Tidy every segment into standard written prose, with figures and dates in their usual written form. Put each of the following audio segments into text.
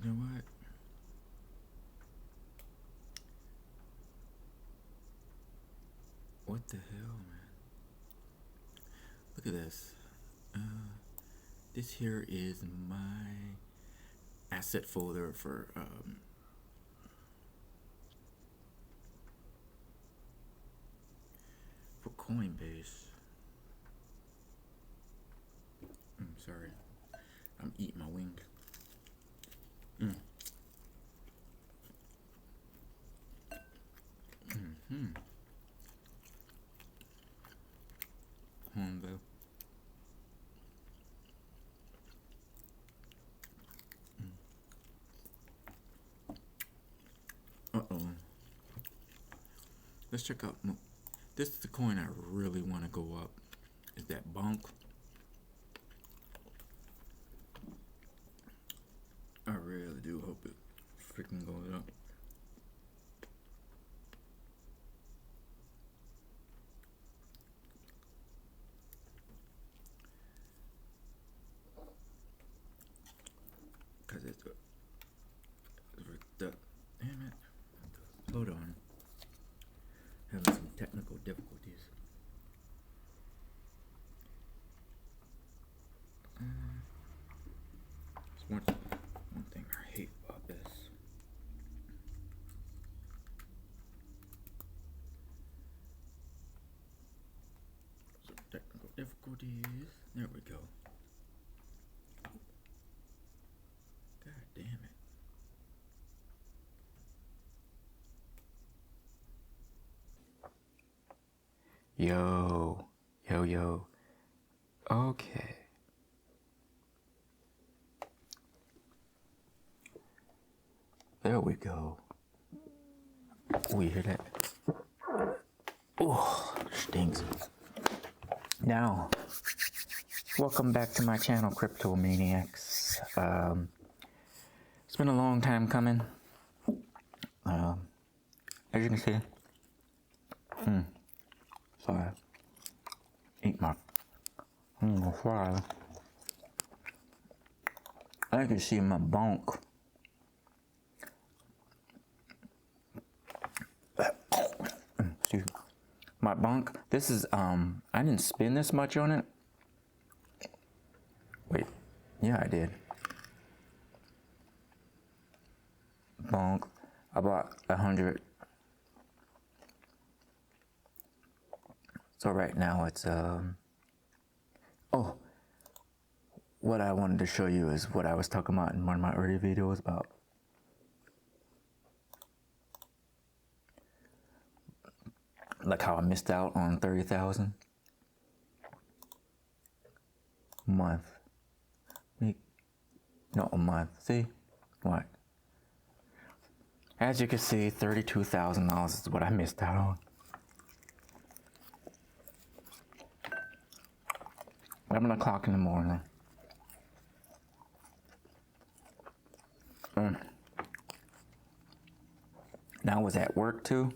You know what? What the hell, man? Look at this. This here is my asset folder for Coinbase. I'm sorry. I'm eating my wing. Hombo. Uh-oh. Let's check out. This is the coin I really want to go up. Is that Bonk? I really do hope it freaking goes up. Cause it's ripped up. Damn it. Hold on. Having some technical difficulties. There's one thing I hate about this. Some technical difficulties. There we go. God damn it. Yo. Okay. There we go. We hear that? Oh, stinks. Now, welcome back to my channel, Crypto Maniacs. It's been a long time coming. As you can see, sorry, eat my fry. I can see my bonk. Excuse me. My bonk. This is I didn't spend this much on it. Wait, yeah, I did. Bonk. I bought 100. So right now it's oh, what I wanted to show you is what I was talking about in one of my early videos about like how I missed out on 30,000 month. No, a month. See what? As you can see, $32,000 is what I missed out on. 11 o'clock in the morning. Now I was at work too.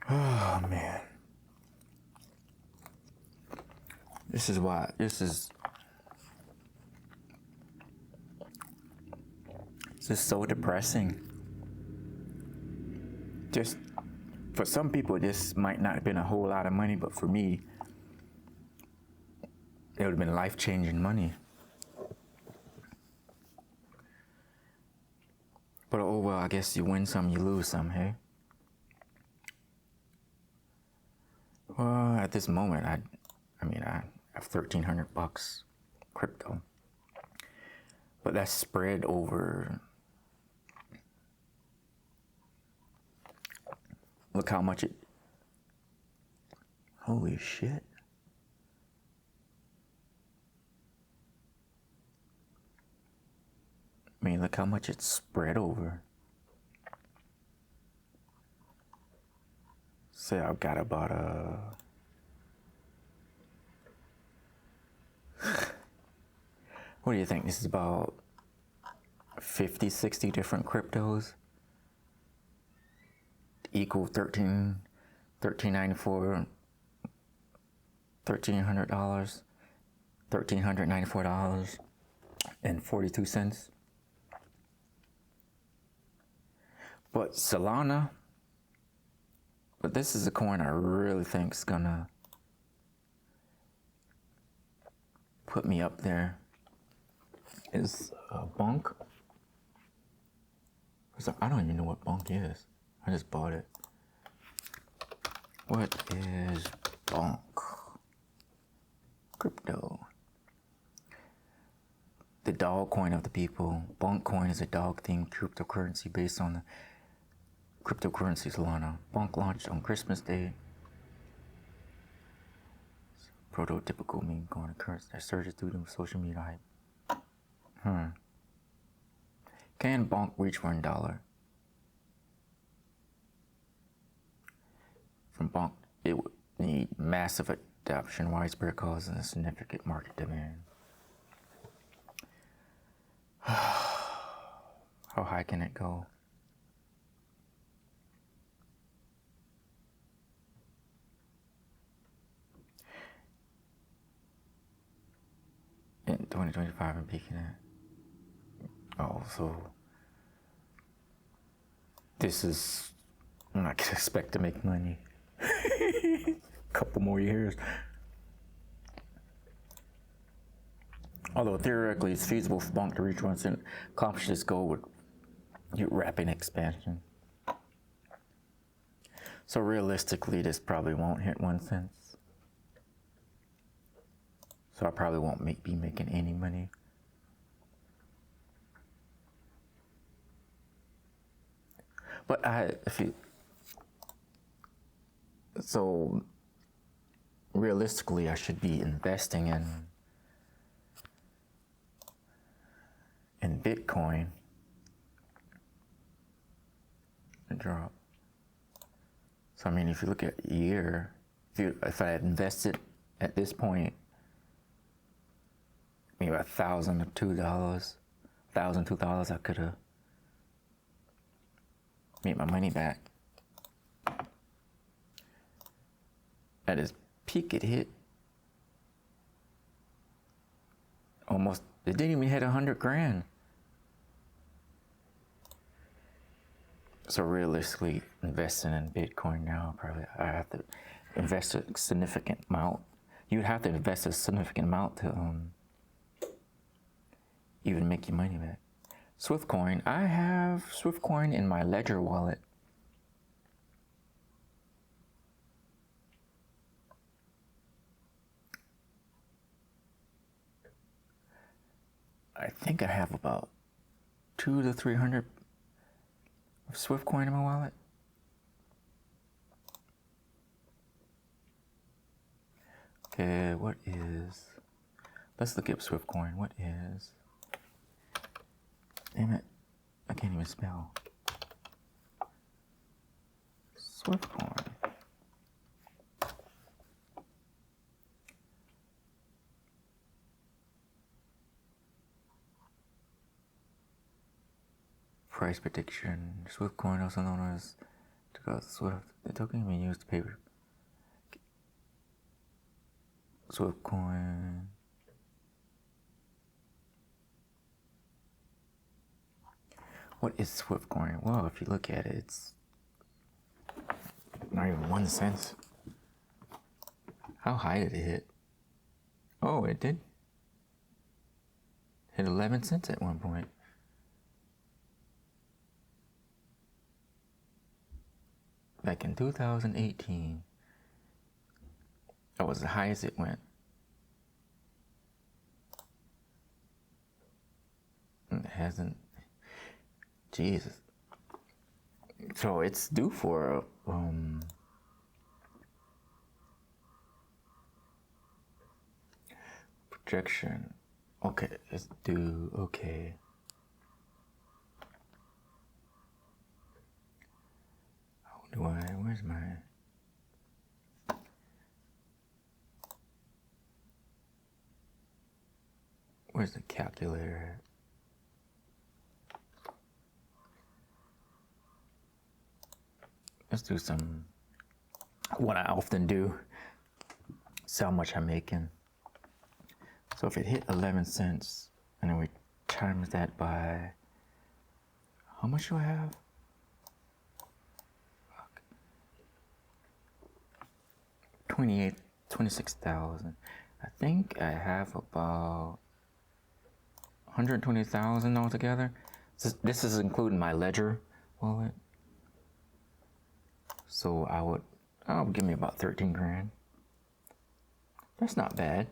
Oh man. This is why, this is so depressing. Just, for some people this might not have been a whole lot of money, but for me, it would have been life-changing money. But oh well, I guess you win some, you lose some, hey? Well, at this moment, I mean, I have $1,300 crypto, but that's spread over. Look how much it. Holy shit! I mean, look how much it's spread over. Say I've got about what do you think? This is about 50, 60 different cryptos. Equal $1,394, $1,300. $1,394.42. But Solana, but this is a coin I really think is gonna put me up there, is Bonk. I don't even know what Bonk is. I just bought it. What is Bonk? Crypto. The dog coin of the people. Bonk coin is a dog-themed cryptocurrency based on the cryptocurrency Solana. Bonk launched on Christmas Day. Prototypical meme coin occurrence that surges due to social media hype. Can Bonk reach $1? From Bonk, it would need massive adoption, widespread cause, and a significant market demand. How high can it go? In 2025 and peaking at. Oh, so this is, I'm not gonna expect to make money. Couple more years. Although theoretically it's feasible for Bonk to reach once and accomplish this goal with rapid expansion. So realistically, this probably won't hit 1 cent. So I probably won't be making any money. But so realistically, I should be investing in Bitcoin. And drop. So I mean, if you look at a year, if I had invested at this point, maybe $1,000 or $2, $2,000, I could have made my money back. At its peak, it hit almost, it didn't even hit 100 grand. So realistically, investing in Bitcoin now, probably I have to invest a significant amount. You'd have to invest a significant amount to even make your money back. Swift coin, I have Swift coin in my Ledger wallet. I think I have about 200 to 300 of Swift coin in my wallet. Okay, what is, let's look up Swift coin. What is, damn it, I can't even spell. Swift coin. Price prediction. Swift coin, also known as Swift. The token can be used to pay. Swift coin. What is Swift coin? Well, if you look at it, it's not even 1 cent. How high did it hit? Oh, it did. Hit 11 cents at one point. Back in 2018, that was the highest it went. It hasn't, Jesus. So it's due for projection. Okay, it's due, okay. Where's my, where's the calculator? Let's do some, what I often do, see how much I'm making. So if it hit 11 cents, and then we times that by, how much do I have? 26,000. I think I have about 120,000 altogether. This is including my Ledger wallet. So I'll give me about 13 grand. That's not bad.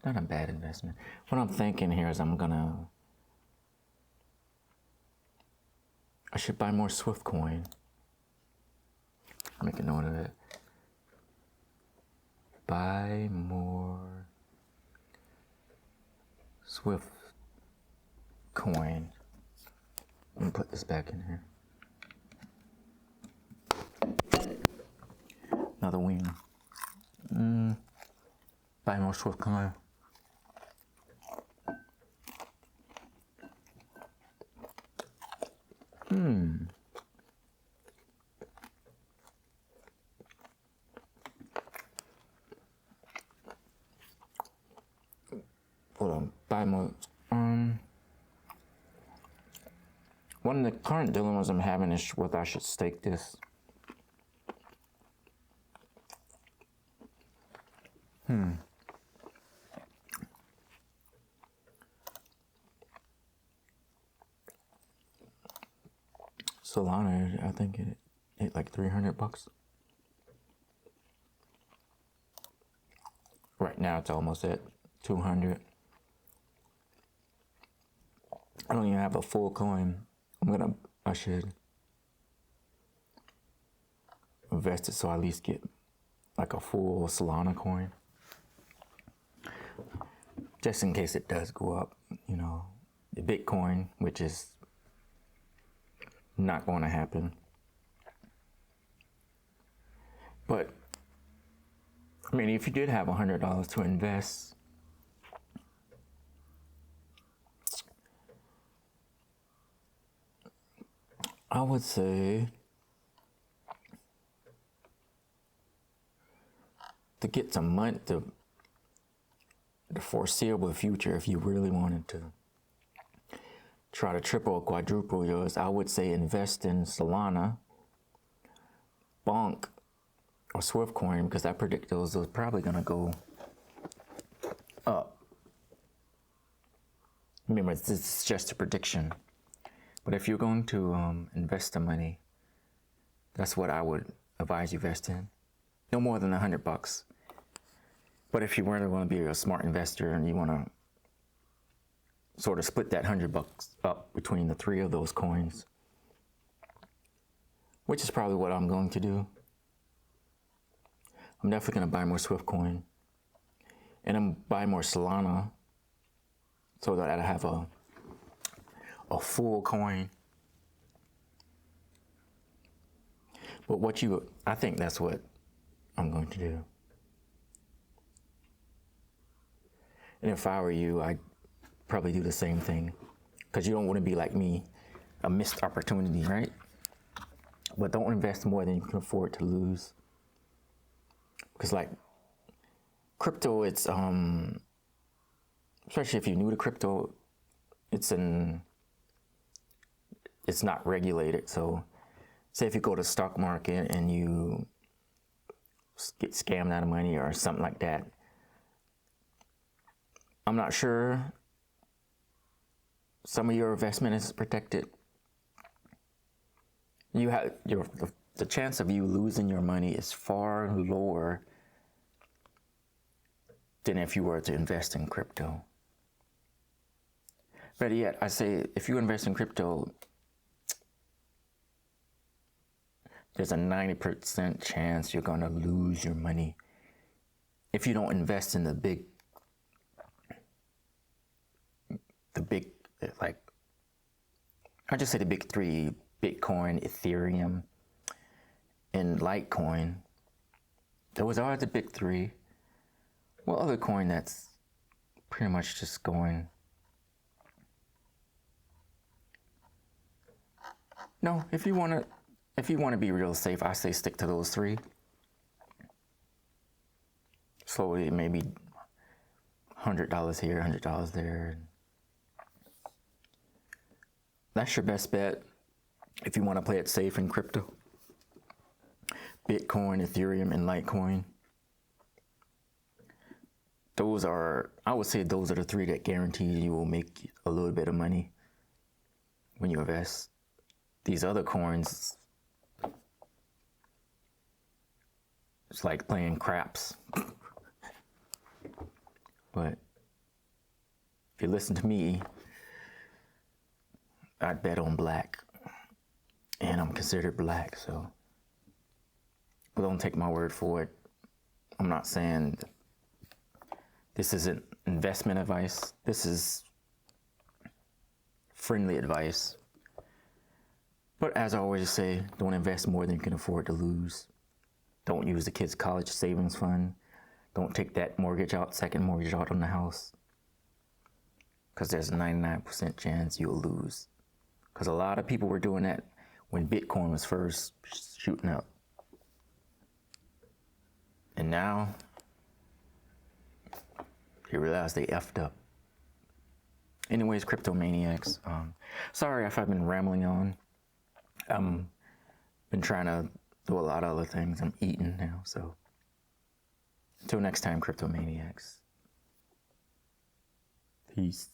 Not a bad investment. What I'm thinking here is I should buy more Swift coin. Make a note of it. Buy more Swift coin. Let me put this back in here. Another wing. Buy more Swift coin. Hold on, buy more. One of the current dilemmas I'm having is whether I should stake this. Solana, I think it hit like $300. Right now it's almost at 200. I don't even have a full coin. I should invest it so I at least get like a full Solana coin. Just in case it does go up, the Bitcoin, which is not going to happen. But, I mean, if you did have $100 to invest, I would say to get some money, the foreseeable future, if you really wanted to try to triple or quadruple yours, I would say invest in Solana, Bonk, or Swift coin, because I predict those are probably going to go up. Remember, this is just a prediction. But if you're going to invest the money, that's what I would advise you invest in. No more than $100. But if you really want to be a smart investor and you want to sort of split that $100 up between the three of those coins, which is probably what I'm going to do. I'm definitely going to buy more Swift coin, and I'm buy more Solana so that I have a full coin. But I think that's what I'm going to do. And if I were you, I'd probably do the same thing, because you don't want to be like me, a missed opportunity, right? But don't invest more than you can afford to lose. Because like crypto, it's especially if you're new to crypto, it's not regulated. So say if you go to the stock market and you get scammed out of money or something like that, I'm not sure some of your investment is protected. You have the chance of you losing your money is far lower than if you were to invest in crypto. Better yet, I say if you invest in crypto, there's a 90% chance you're going to lose your money if you don't invest in the big, like, I just say the big three: Bitcoin, Ethereum, and Litecoin. Those are the big three. Well, other coin that's pretty much just going. No, if you want to be real safe, I say stick to those three. slowly, maybe $100 here, $100 there. That's your best bet if you want to play it safe in crypto. Bitcoin, Ethereum, and Litecoin. Those are, I would say those are the three that guarantee you will make a little bit of money when you invest. These other coins, it's like playing craps. But if you listen to me, I'd bet on black. And I'm considered black, so don't take my word for it. I'm not saying this isn't investment advice. This is friendly advice. But as I always say, don't invest more than you can afford to lose. Don't use the kids' college savings fund. Don't take that mortgage out, second mortgage out on the house. Because there's a 99% chance you'll lose. Because a lot of people were doing that when Bitcoin was first shooting up. And now, you realize they effed up. Anyways, cryptomaniacs. Sorry if I've been rambling on. Been trying to do a lot of other things. I'm eating now, so. Until next time, cryptomaniacs. Peace.